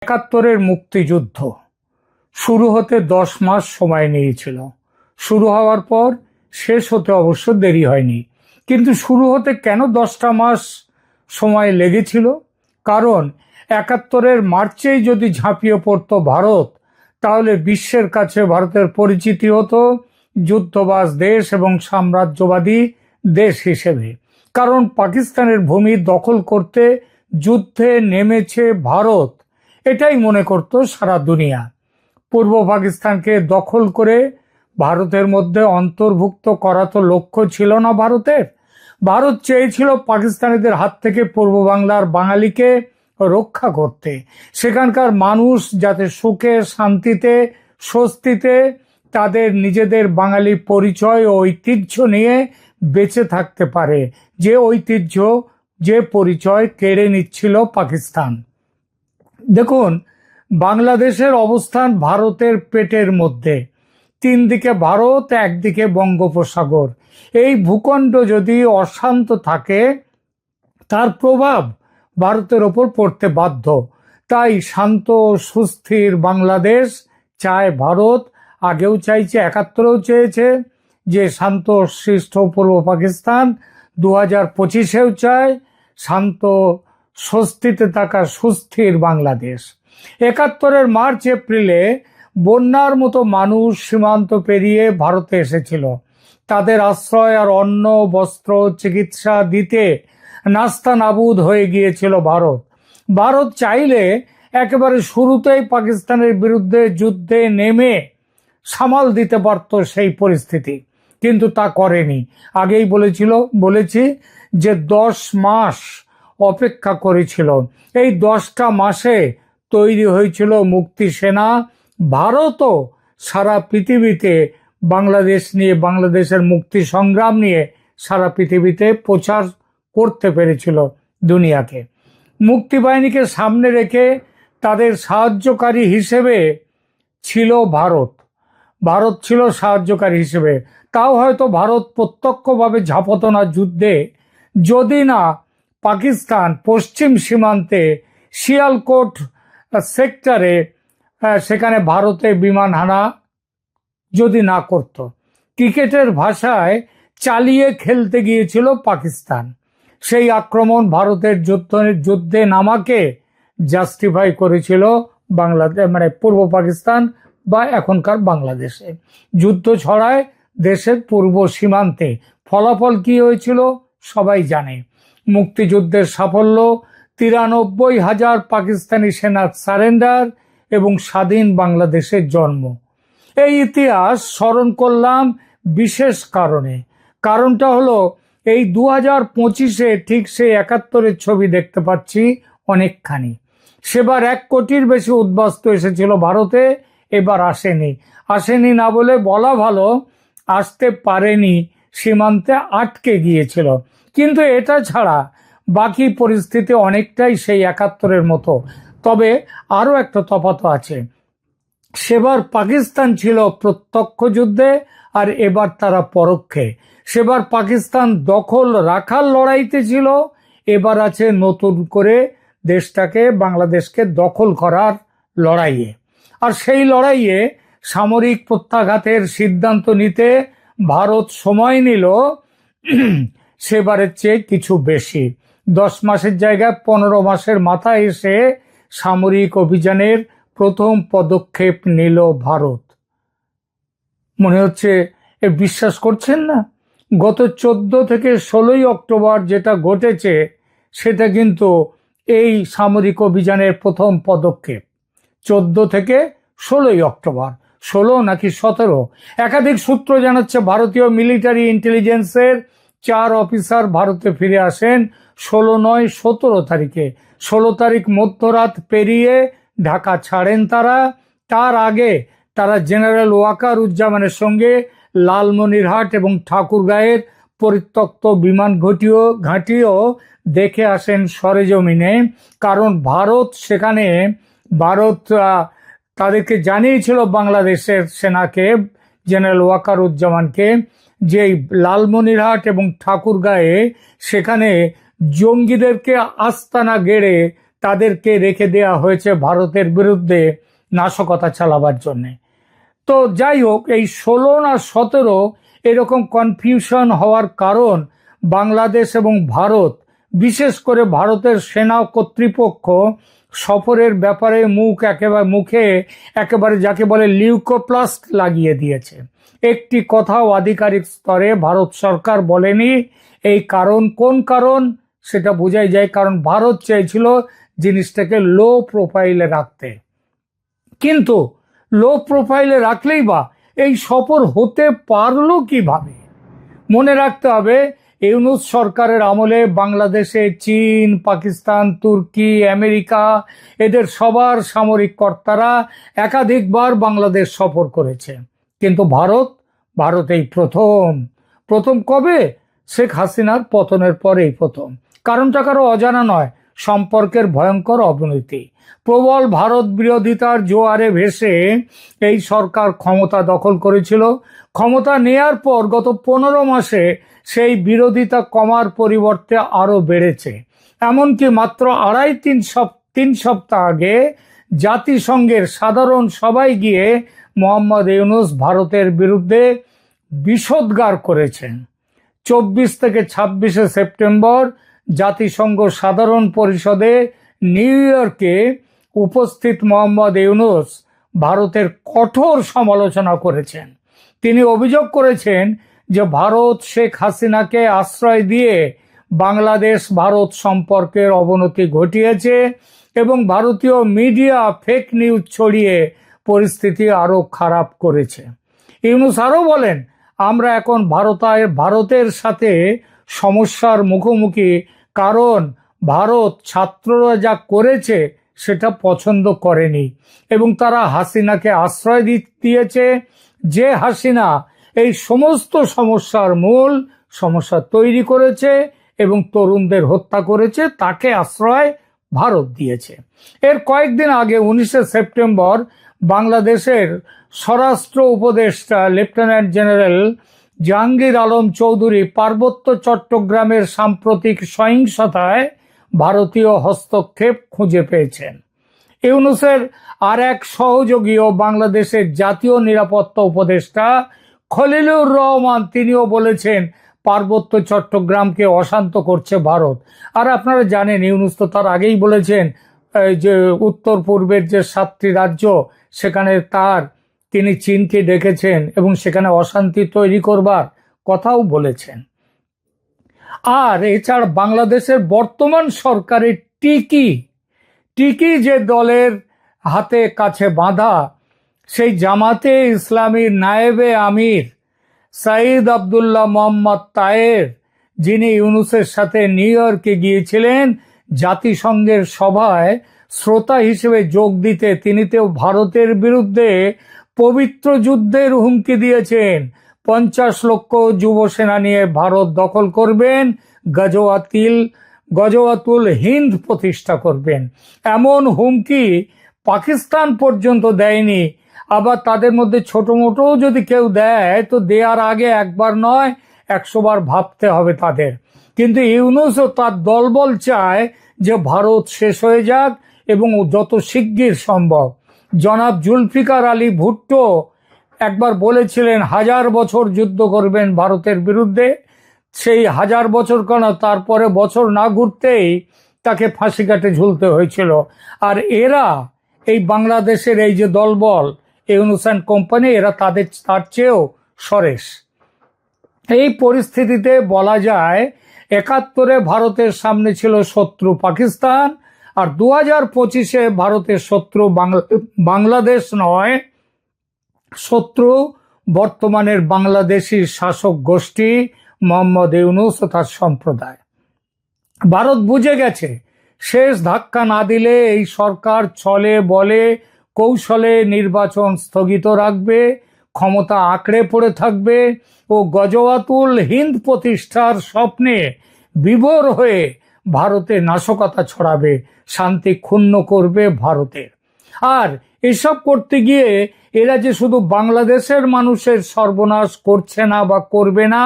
একাত্তরের মুক্তিযুদ্ধ শুরু হতে 10 মাস সময় নিয়েছিল। শুরু হওয়ার পর শেষ হতে অবশ্য দেরি হয়নি, কিন্তু শুরু হতে কেন 10টা মাস সময় লেগেছিল? কারণ 71-এর মার্চেই যদি ঝাঁপিয়ে পড়তো ভারত, তাহলে বিশ্বের কাছে ভারতের পরিচিতি হতো যুদ্ধবাজ দেশ এবং সাম্রাজ্যবাদী দেশ হিসেবে। কারণ পাকিস্তানের ভূমি দখল করতে যুদ্ধে নেমেছে ভারত, এটাই মনে করত সারা দুনিয়া। পূর্ব পাকিস্তানকে দখল করে ভারতের মধ্যে অন্তর্ভুক্ত করা তো লক্ষ্য ছিল না ভারতের। ভারত চেয়েছিল পাকিস্তানিদের হাত থেকে পূর্ব বাংলার বাঙালিকে রক্ষা করতে, সেখানকার মানুষ যাতে সুখে শান্তিতে স্বস্তিতে তাদের নিজেদের বাঙালি পরিচয় ও ঐতিহ্য নিয়ে বেঁচে থাকতে পারে, যে ঐতিহ্য যে পরিচয় কেড়ে নিচ্ছিল পাকিস্তান। দেখুন, বাংলাদেশের অবস্থান ভারতের পেটের মধ্যে। 3 দিকে ভারত, একদিকে বঙ্গোপসাগর। এই ভূখণ্ড যদি অশান্ত থাকে, তার প্রভাব ভারতের ওপর পড়তে বাধ্য। তাই শান্ত সুস্থির বাংলাদেশ চায় ভারত, আগেও চাইছে, 71-এও চেয়েছে যে শান্ত শিষ্ট পূর্ব পাকিস্তান। 2025-এও চায় শান্ত স্বস্তিতে থাকা সুস্থির বাংলাদেশ। 71-এর মার্চ এপ্রিলে বন্যার মতো মানুষ সীমান্ত পেরিয়ে ভারতে এসেছিল। তাদের আশ্রয় আর অন্ন বস্ত্র চিকিৎসা দিতে নাস্তা নাবুদ হয়ে গিয়েছিল ভারত। ভারত চাইলে একেবারে শুরুতেই পাকিস্তানের বিরুদ্ধে যুদ্ধে নেমে সামাল দিতে পারত সেই পরিস্থিতি, কিন্তু তা করেনি। আগেই বলেছি যে 10 মাস অপেক্ষা করেছিল। এই 10টা মাসে তৈরি হয়েছিল মুক্তি সেনা। ভারতও সারা পৃথিবীতে বাংলাদেশ নিয়ে, বাংলাদেশের মুক্তি সংগ্রাম নিয়ে সারা পৃথিবীতে প্রচার করতে পেরেছিল দুনিয়াকে। মুক্তি বাহিনীকে সামনে রেখে তাদের সাহায্যকারী হিসেবে ছিল ভারত। ভারত ছিল সাহায্যকারী হিসেবে। তাও হয়তো ভারত প্রত্যক্ষভাবে ঝাঁপত না যুদ্ধে, যদি না পাকিস্তান পশ্চিম সীমান্তে শিয়ালকোট সেক্টরে সেখানে ভারতে বিমান হানা যদি না করত। ক্রিকেটের ভাষায় চালিয়ে খেলতে গিয়েছিল পাকিস্তান। সেই আক্রমণ ভারতের যুদ্ধে নামাকে জাস্টিফাই করেছিল বাংলাদেশ, মানে পূর্ব পাকিস্তান বা এখনকার বাংলাদেশে। যুদ্ধ ছড়ায় দেশের পূর্ব সীমান্তে। ফলাফল কি হয়েছিল সবাই জানে। মুক্তিযুদ্ধের সাফল্য, 93,000 পাকিস্তানি সেনার সারেন্ডার এবং স্বাধীন বাংলাদেশের জন্ম। এই ইতিহাস স্মরণ করলাম বিশেষ কারণে। কারণটা হলো এই 2025-এ ঠিক সেই 71-এর ছবি দেখতে পাচ্ছি অনেকখানি। সেবার 1 কোটির বেশি উদ্বাস্তু এসেছিল ভারতে, এবার আসেনি না বলে বলা ভালো, আসতে পারেনি, সীমান্তে আটকে গিয়েছিল। কিন্তু এটা ছাড়া বাকি পরিস্থিতি অনেকটাই সেই 71-এর মতো। তবে আরও একটা তফাৎ আছে। সেবার পাকিস্তান ছিল প্রত্যক্ষ যুদ্ধে, আর এবার তারা পরোক্ষে। সেবার পাকিস্তান দখল রাখার লড়াইতে ছিল, এবার আছে নতুন করে দেশটাকে, বাংলাদেশকে দখল করার লড়াইয়ে। আর সেই লড়াইয়ে সামরিক প্রত্যাঘাতের সিদ্ধান্ত নিতে ভারত সময় নিল সেবারের চেয়ে কিছু বেশি। 10 মাসের জায়গায় 15 মাসের মাথায় এসে সামরিক অভিযানের প্রথম পদক্ষেপ নিল ভারত। মনে হচ্ছে বিশ্বাস করছেন না? গত 14 থেকে 16 অক্টোবর যেটা ঘটেছে, সেটা কিন্তু এই সামরিক অভিযানের প্রথম পদক্ষেপ। 14 থেকে 16 অক্টোবর, 16 নাকি 17, একাধিক সূত্র জানাচ্ছে ভারতীয় মিলিটারি ইন্টেলিজেন্সের 4 অফিসার ভারতে ফিরে আসেন 16 নয় 17 তারিখে। 16 তারিখ মধ্যরাত পেরিয়ে ঢাকা ছাড়েন তারা। তার আগে তারা জেনারেল ওয়াকারুজ্জামানের সঙ্গে লালমনিরহাট এবং ঠাকুরগাঁয়ের পরিত্যক্ত বিমান ঘাঁটিও দেখে আসেন সরেজমিনে। কারণ ভারত তাদেরকে জানিয়েছিল, বাংলাদেশের সেনাকে, জেনারেল ওয়াকারুজ্জামানকে, যে লালমনিরহাট এবং ঠাকুরগাঁয়ে সেখানে জঙ্গিদেরকে আস্তানা গেড়ে তাদেরকে রেখে দেয়া হয়েছে ভারতের বিরুদ্ধে নাশকতা চালাবার জন্যে। তো যাই হোক, এই 16 না 17 এরকম কনফিউশন হওয়ার কারণ বাংলাদেশ এবং ভারত, বিশেষ করে ভারতের সেনা কর্তৃপক্ষ সফরের ব্যাপারে মুখে একেবারে যাকে বলে লিউকোপ্লাস্ট লাগিয়ে দিয়েছে। একটি কথাও আধিকারিক স্তরে ভারত সরকার বলেনি। এই কারণ কোন কারণ সেটা বোঝাই যায়, কারণ ভারত চেয়েছিল জিনিসটাকে লো প্রোফাইলে রাখতে। কিন্তু লো প্রোফাইলে রাখলেই বা এই সফর হতে পারলো কিভাবে? মনে রাখতে হবে, ইউনূস সরকারের আমলে বাংলাদেশে চীন, পাকিস্তান, তুর্কি, আমেরিকা এদের সবার সামরিক কর্তারা একাধিকবার বাংলাদেশ সফর করেছে। কিন্তু ভারত এই প্রথম কবে? শেখ হাসিনার পতনের পরেই প্রথম। কারণটা কারো অজানা নয়, সম্পর্কের ভয়ঙ্কর অবনতি। প্রবল ভারত বিরোধিতার জোয়ারে ভেসে এই সরকার ক্ষমতা দখল করেছিল। ক্ষমতা নেয়ার পর গত 15 মাসে সেই বিরোধিতা কমার পরিবর্তে আরো বেড়েছে। এমনকি মাত্র 3 সপ্তাহ আগে জাতিসংঘের সাধারণ সভায় গিয়ে মোহাম্মদ ইউনূস ভারতের বিরুদ্ধে বিষোদ্গার করেছেন। 24 থেকে 26 সেপ্টেম্বর জাতিসংঘ সাধারণ পরিষদে নিউ ইয়র্কে উপস্থিত মোহাম্মদ ইউনূস ভারতের কঠোর সমালোচনা করেছেন। তিনি অভিযোগ করেছেন যে ভারত শেখ হাসিনাকে আশ্রয় দিয়ে বাংলাদেশ ভারত সম্পর্কের অবনতি ঘটিয়েছে এবং ভারতীয় মিডিয়া ফেক নিউজ ছড়িয়ে পরিস্থিতি আরো খারাপ করেছে। ইউনূস আরো বলেন, আমরা এখন ভারতের সাথে সমস্যার মুখোমুখি, কারণ ভারত ছাত্ররা যা করেছে সেটা পছন্দ করেনি এবং তারা হাসিনাকে আশ্রয় দিয়েছে। যে হাসিনা এই সমস্ত মূল সমস্যা তৈরি করেছে এবং তরুণদের হত্যা করেছে, তাকে আশ্রয় ভারত দিয়েছে। এর কয়েকদিন আগে 19 সেপ্টেম্বর বাংলাদেশের স্বরাষ্ট্র উপদেষ্টা লেফটেন্যান্ট জেনারেল জাহাঙ্গীর আলম চৌধুরী পার্বত্য চট্টগ্রামের সাম্প্রতিক সহিংসতায় ভারতীয় হস্তক্ষেপ খুঁজে পেয়েছেন। ইউনূসের আর এক সহযোগী ও বাংলাদেশের জাতীয় নিরাপত্তা উপদেষ্টা খলিলুর রহমান, তিনিও বলেছেন পার্বত্য চট্টগ্রামকে অশান্ত করছে ভারত। আর আপনারা জানেন, ইউনূস তো তার আগেই বলেছেন যে উত্তর পূর্বের যে 7টি রাজ্য, সেখানে তিনি চীনকে ডেকেছেন এবং সেখানে অশান্তি তৈরি করবার কথাও বলেছেন। আর এছাড়া বাংলাদেশের বর্তমান সরকারের টিকি যে দলের হাতে কাছে বাঁধা, সেই জামাতে ইসলামীর নায়েবে আমির সাঈদ আব্দুল্লাহ মোহাম্মদ তায়ের, যিনি ইউনূসের সাথে নিউ ইয়র্কে গিয়েছিলেন জাতিসংঘের সভায় শ্রোতা হিসেবে যোগ দিতে, তিনি তো ভারতের বিরুদ্ধে পবিত্র যুদ্ধের হুমকি দিয়েছেন। 50 লক্ষ যুব সেনা নিয়ে ভারত দখল করবেন, গজওয়াতুল হিন্দ প্রতিষ্ঠা করবেন, এমন হুমকি পাকিস্তান পর্যন্ত দেয়নি। আবার তাদের মধ্যে ছোট মোটো যদি কেউ দেয়, তো দেওয়ার আগে একবার নয় 100 বার ভাবতে হবে তাদের। কিন্তু ইউনূস ও তার দলবল চায় যে ভারত শেষ হয়ে যাক এবং যত শিগগির সম্ভব। জনাব জুলফিকার আলী ভুট্টো একবার বলেছিলেন 1000 বছর যুদ্ধ করবেন ভারতের বিরুদ্ধে। সেই 1000 বছর কেন, তারপরে বছর না ঘুরতেই তাকে ফাঁসি কাটে ঝুলতে হয়েছিল। আর এরা, এই বাংলাদেশের এই যে দলবল ইউনূস অ্যান্ড কোম্পানি, এরা তার চেয়েও সরেস। এই পরিস্থিতিতে বলা যায় 71-এ ভারতের সামনে ছিল শত্রু পাকিস্তান, আর 2025-এ ভারতের শত্রু বাংলাদেশ নয়, শত্রু বর্তমানের বাংলাদেশি শাসক গোষ্ঠী মোহাম্মদ ইউনূস ও তার সম্প্রদায়। ভারত বুঝে গেছে শেষ ধাক্কা না দিলে এই সরকার ছলে বলে কৌশলে নির্বাচন স্থগিত রাখবে, ক্ষমতা আঁকড়ে পড়ে থাকবে ও গজওয়াতুল হিন্দ প্রতিষ্ঠার স্বপ্নে বিভোর হয়ে ভারতে নাশকতা ছড়াবে, শান্তি ক্ষুণ্ণ করবে ভারতের। আর এসব করতে গিয়ে এরা যে শুধু বাংলাদেশের মানুষের সর্বনাশ করছে না বা করবে না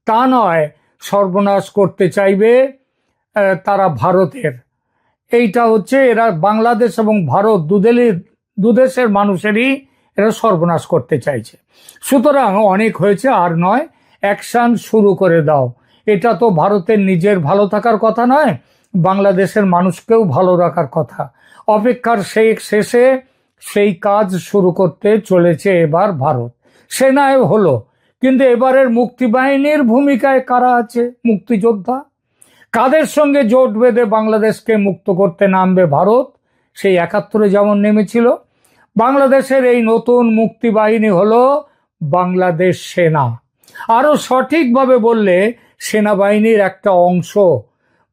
তা নয়, সর্বনাশ করতে চাইবে তারা ভারতের। এইটা হচ্ছে এরা বাংলাদেশ এবং ভারত দুদেশের মানুষেরই এরা সর্বনাশ করতে চাইছে। সুতরাং অনেক হয়েছে, আর নয়, অ্যাকশন শুরু করে দাও। এটা তো ভারতের নিজের ভালো থাকার কথা নয়, বাংলাদেশের মানুষকেও ভালো রাখার কথা। অপেক্ষার শেষে সেই কাজ শুরু করতে চলেছে এবার ভারত। সেনায় হলো, কিন্তু এবারের মুক্তিবাহিনীর ভূমিকায় কারা আছে? মুক্তিযোদ্ধা। কাদের সঙ্গে জোট বেঁধে বাংলাদেশকে মুক্ত করতে নামবে ভারত? সেই ৭১-এ যেমন নেমেছিল। বাংলাদেশের এই নতুন মুক্তিবাহিনী হলো বাংলাদেশ সেনা। আরো সঠিকভাবে বললে সেনাবাহিনীর একটা অংশ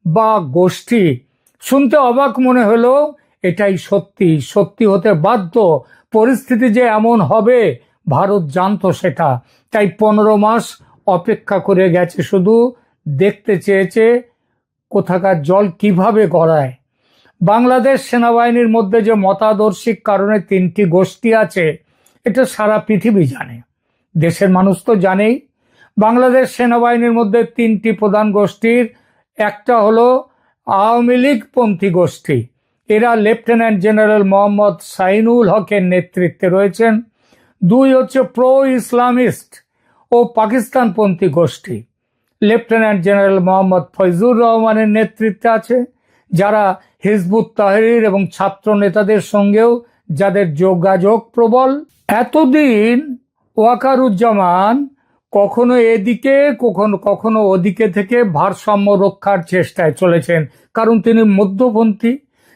বা গোষ্ঠী। শুনতে অবাক মনে হলো, এটাই সত্যি, সত্যি হতে বাধ্য। পরিস্থিতি যে এমন হবে ভারত জানতো সেটা, তাই ১৫ মাস অপেক্ষা করে গেছে, শুধু দেখতে চেয়েছে কোথাকার জল কিভাবে গড়ায়। বাংলাদেশ সেনাবাহিনীর মধ্যে যে মতাদর্শিক কারণে ৩টি গোষ্ঠী আছে, এটা সারা পৃথিবী জানে, দেশের মানুষ তো জানেই। বাংলাদেশ সেনাবাহিনীর মধ্যে ৩টি প্রধান গোষ্ঠীর একটা হলো আওয়ামী লীগপন্থী গোষ্ঠী। এরা লেফটেন্যান্ট জেনারেল মোহাম্মদ শাহিনুল হকের নেতৃত্বে রয়েছেন। ২ হচ্ছে প্রো ইসলামিস্ট ও পাকিস্তানপন্থী গোষ্ঠী। লেফটেন্যান্ট জেনারেল মোহাম্মদ ফয়জুর রহমানের নেতৃত্বে আছে, যারা হিজবুত তাহরির এবং ছাত্র নেতাদের সঙ্গেও যাদের যোগাযোগ প্রবল। এতদিন ওয়াকারুজ্জামান কখনো এদিকে কখনো ওদিকে থেকে ভারসাম্য রক্ষার চেষ্টায় চলেছেন, কারণ তিনি মধ্যপন্থী।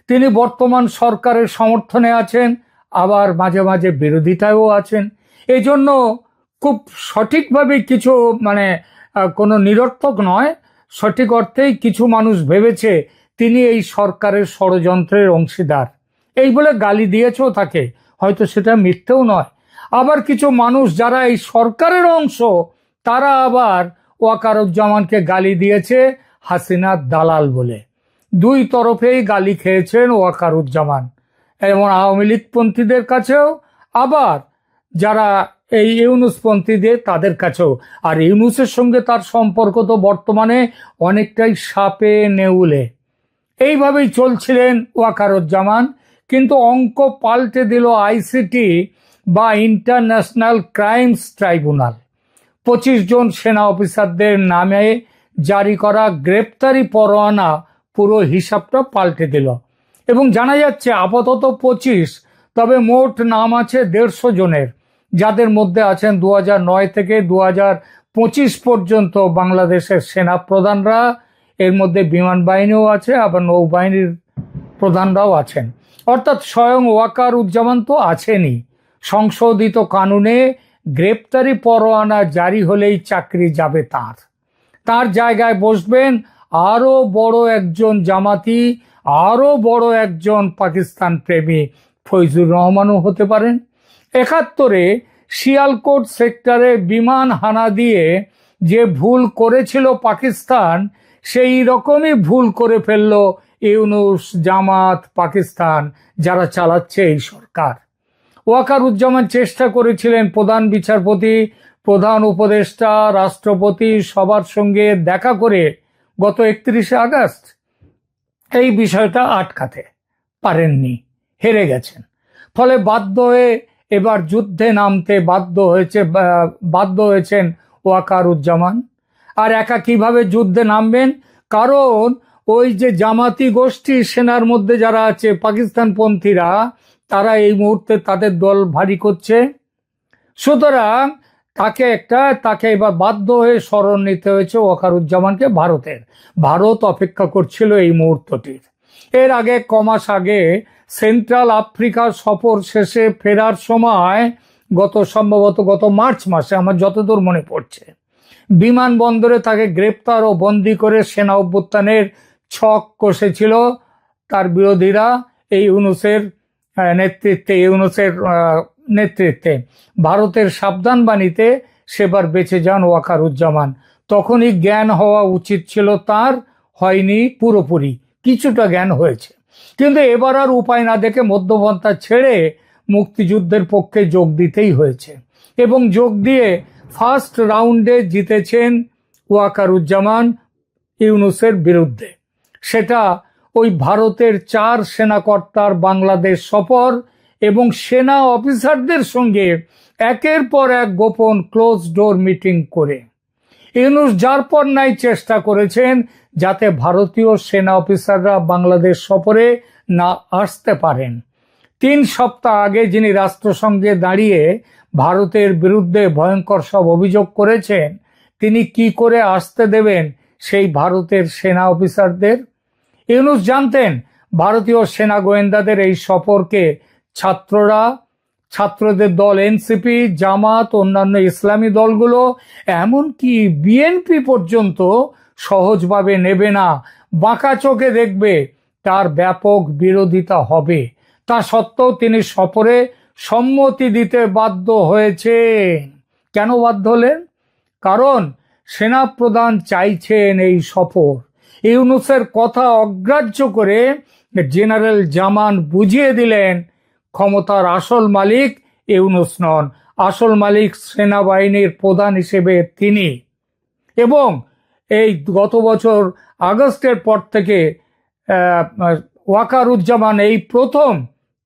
তিনি বর্তমান সরকারের সমর্থনে আছেন, আবার মাঝে মাঝে বিরোধিতায়ও আছেন। এই জন্য খুব সঠিকভাবে কিছু কোনো নিরর্থক নয়, সঠিক অর্থেই কিছু মানুষ ভেবেছে তিনি এই সরকারের ষড়যন্ত্রের অংশীদার, এই বলে গালি দিয়েছেও তাকে, হয়তো সেটা মিথ্যেও নয়। আবার কিছু মানুষ যারা এই সরকারের অংশ, তারা আবার ওয়াকারুজ্জামানকে গালি দিয়েছে হাসিনার দালাল বলে। ২ তরফেই গালি খেয়েছেন ওয়াকারুজ্জামান, এবং আওয়ামী লীগপন্থীদের কাছেও, আবার যারা এই ইউনুসপন্থীদের তাদের কাছেও। আর ইউনুসের সঙ্গে তার সম্পর্ক তো বর্তমানে অনেকটাই সাপে নেউলে। এইভাবেই চলছিলেন ওয়াকারুজ্জামান, কিন্তু অঙ্ক পাল্টে দিল আইসিটি বা ইন্টারন্যাশনাল ক্রাইমস ট্রাইব্যুনাল। ২৫ জন সেনা অফিসারদের নামে জারি করা গ্রেপ্তারি পরোয়ানা পুরো হিসাবটা পাল্টে দিল, এবং জানা যাচ্ছে আপাতত ২৫, তবে মোট নাম আছে ১৫০ জনের, যাদের মধ্যে আছেন ২০০৯ থেকে ২০২৫ পর্যন্ত বাংলাদেশের সেনা প্রধানরা। এর মধ্যে বিমান বাহিনীও আছে, আবার নৌবাহিনীর প্রধানরাও আছেন। অর্থাৎ স্বয়ং ওয়াকারুজ্জামান তো আছেনই। সংশোধিত কানুনে গ্রেপ্তারি পরোয়ানা জারি হলেই চাকরি যাবে তার জায়গায় বসবেন আরো বড় একজন জামাতি, আরো বড় একজন পাকিস্তান প্রেমী ফয়জুর রহমানও হতে পারেন। ৭১-এ শিয়ালকোট সেক্টরে বিমান হানা দিয়ে যে ভুল করেছিল পাকিস্তান, সেই রকমই ভুল করে ফেলল ইউনুস, জামাত, পাকিস্তান, যারা চালাচ্ছে এই সরকার। ওয়াকারুজ্জামান চেষ্টা করেছিলেন প্রধান বিচারপতি, প্রধান উপদেষ্টা, রাষ্ট্রপতি সবার সঙ্গে দেখা করে গত ৩১শে আগস্ট এই বিষয়টা আটকাতে পারেননি, হেরে গেছেন। ফলে বাধ্য হয়ে এবার যুদ্ধে নামতে বাধ্য হয়েছেন ওয়াকারুজ্জামান। আর একা কিভাবে যুদ্ধে নামবেন? কারণ ওই যে জামাতি গোষ্ঠী সেনার মধ্যে যারা আছে পাকিস্তানপন্থীরা, তারা এই মুহূর্তে তাদের দল ভারী করছে। সুতরাং তাকে এবার বাধ্য হয়ে শরণ নিতে হয়েছে ওয়াকারুজ্জামানকে ভারত অপেক্ষা করছিল এই মুহূর্তটির। এর আগে কমাস আগে সেন্ট্রাল আফ্রিকার সফর শেষে ফেরার সময় সম্ভবত গত মার্চ মাসে, আমার যতদূর মনে পড়ছে, বিমানবন্দরে তাকে গ্রেপ্তার ও বন্দী করে সেনা অভ্যুত্থানের ছক কষেছিল তার বিরোধীরা। এই ইউনুসের নেতৃত্বে ভারতের সাবধান বাণীতে সেবার বেঁচে যান ওয়াকারুজ্জামান। তখনই জ্ঞান হওয়া উচিত ছিল তার, হয়নি পুরোপুরি, কিছুটা জ্ঞান হয়েছে। কিন্তু এবার আর উপায় না দেখে মধ্যপন্থা ছেড়ে মুক্তিযুদ্ধের পক্ষে যোগ দিতেই হয়েছে, এবং যোগ দিয়ে ফার্স্ট রাউন্ডে জিতেছেন ওয়াকারুজ্জামান ইউনুসের বিরুদ্ধে। সেটা ওই ভারতের 4 সেনাকর্তার বাংলাদেশ সফর এবং সেনা অফিসারদের সঙ্গে একের পর এক গোপন ক্লোজ ডোর মিটিং করে ইউনূস যার পর নাই চেষ্টা করেছেন যাতে ভারতীয় সেনা অফিসাররা বাংলাদেশ সফরে না আসতে পারেন। 3 সপ্তাহ আগে যিনি রাষ্ট্রসংঘে দাঁড়িয়ে ভারতের বিরুদ্ধে ভয়ঙ্কর সব অভিযোগ করেছেন, তিনি কি করে আসতে দেবেন সেই ভারতের সেনা অফিসারদের? ইউনূস জানতেন ভারতীয় সেনা গোয়েন্দাদের এই সফরকে ছাত্রদের দল এনসিপি, জামাত, অন্যান্য ইসলামী দলগুলো, এমনকি বিএনপি পর্যন্ত সহজভাবে নেবে না, বাঁকা চোখে দেখবে, তার ব্যাপক বিরোধিতা হবে। তা সত্ত্বেও তিনি সফরে সম্মতি দিতে বাধ্য হয়েছেন। কেন বাধ্য হলেন? কারণ সেনাপ্রধান চাইছেন এই সফর। ইউনূসের কথা অগ্রাহ্য করে জেনারেল জামান বুঝিয়ে দিলেন ক্ষমতার আসল মালিক ইউনূস নন, আসল মালিক সেনাবাহিনীর প্রধান হিসেবে তিনি। এবং এই গত বছর আগস্টের পর থেকে ওয়াকারুজ্জামান এই প্রথম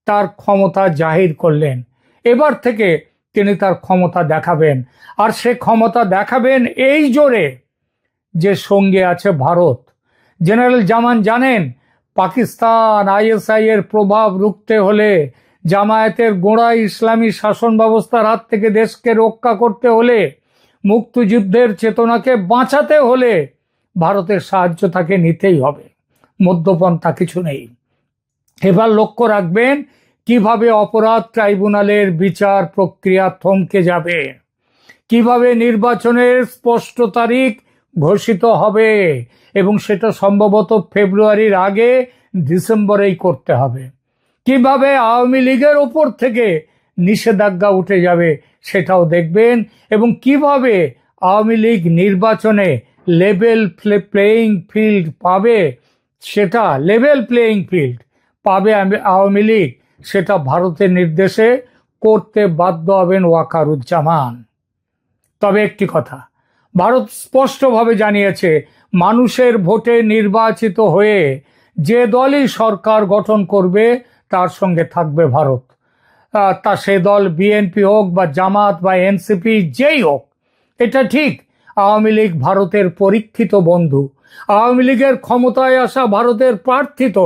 তার ক্ষমতা জাহির করলেন। এবার থেকে তিনি তার ক্ষমতা দেখাবেন, আর সে ক্ষমতা দেখাবেন এই জোরে যে সঙ্গে আছে ভারত। জেনারেল জামান জানেন পাকিস্তান আইএসআই এর প্রভাব রুখতে হলে, জামায়াতের গোঁড়া ইসলামী শাসন ব্যবস্থার হাত থেকে দেশকে রক্ষা করতে হলে, মুক্তিযুদ্ধের চেতনাকে বাঁচাতে হলে ভারতের সাহায্য তাকে নিতেই হবে, মধ্যপন্থা কিছু নেই। এবার লক্ষ্য রাখবেন কিভাবে অপরাধ ট্রাইব্যুনালের বিচার প্রক্রিয়া থমকে যাবে, কিভাবে নির্বাচনের স্পষ্ট তারিখ ঘোষিত হবে, এবং সেটা সম্ভবত ফেব্রুয়ারির আগে ডিসেম্বরেই করতে হবে। কিভাবে আওয়ামী লীগের ওপর থেকে নিষেধাজ্ঞা উঠে যাবে সেটাও দেখবেন, এবং কিভাবে আওয়ামী লীগ নির্বাচনে লেভেল প্লেইং ফিল্ড পাবে, সেটা লেভেল প্লেইং ফিল্ড পাবে আওয়ামী লীগ, সেটা ভারতের নির্দেশে করতে বাধ্য হবেন ওয়াকারুজ্জামান। তবে একটি কথা, ভারত স্পষ্টভাবে জানিয়েছে মানুষের ভোটে নির্বাচিত হয়ে যে দলই সরকার গঠন করবে তার সঙ্গে থাকবে ভারত। তা সে দল বিএনপি হোক বা জামাত বা এনসিপি, যেই হোক। এটা ঠিক, আওয়ামী লীগ ভারতের পরীক্ষিত বন্ধু, আওয়ামী লীগের ক্ষমতায় আসা ভারতের প্রার্থিত।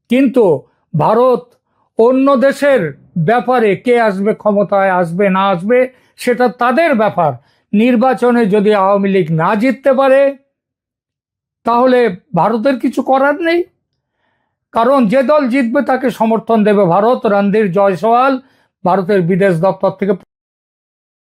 কিন্তু ভারত অন্য দেশের ব্যাপারে কে আসবে ক্ষমতায়, আসবে না আসবে সেটা তাদের ব্যাপার। নির্বাচনে যদি আওয়ামী লীগ না জিততে পারে তাহলে ভারতের কিছু করার নেই, কারণ যে দল জিতবে তাকে সমর্থন দেবে ভারত। রণধীর জয়সওয়াল ভারতের বিদেশ দপ্তর থেকে